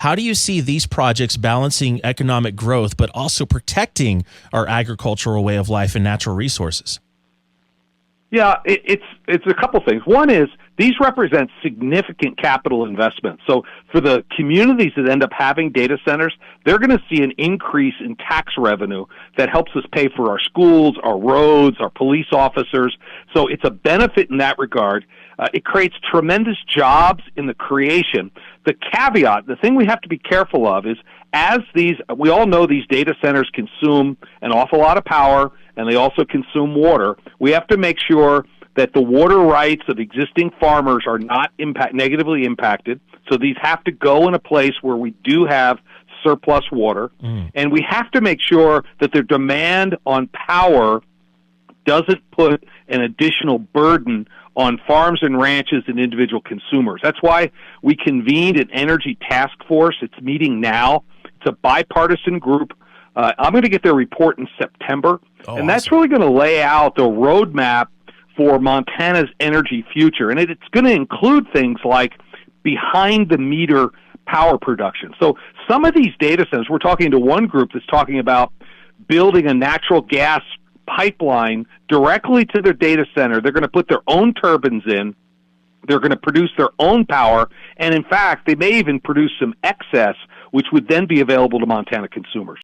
How do you see these projects balancing economic growth, but also protecting our agricultural way of life and natural resources? Yeah, it's a couple things. One is these represent significant capital investments. So for the communities that end up having data centers, they're going to see an increase in tax revenue that helps us pay for our schools, our roads, our police officers. So it's a benefit in that regard. It creates tremendous jobs in the creation. The caveat, the thing we have to be careful of is we all know these data centers consume an awful lot of power, and they also consume water. We have to make sure that the water rights of existing farmers are not negatively impacted. So these have to go in a place where we do have surplus water. And we have to make sure that their demand on power doesn't put an additional burden on farms and ranches and individual consumers. That's why we convened an energy task force. It's meeting now. It's a bipartisan group. I'm going to get their report in September, and that's really going to lay out the roadmap for Montana's energy future. And it's going to include things like behind-the-meter power production. So some of these data centers, we're talking to one group that's talking about building a natural gas pipeline directly to their data center. They're going to put their own turbines in. They're going to produce their own power. And in fact, they may even produce some excess, which would then be available to Montana consumers.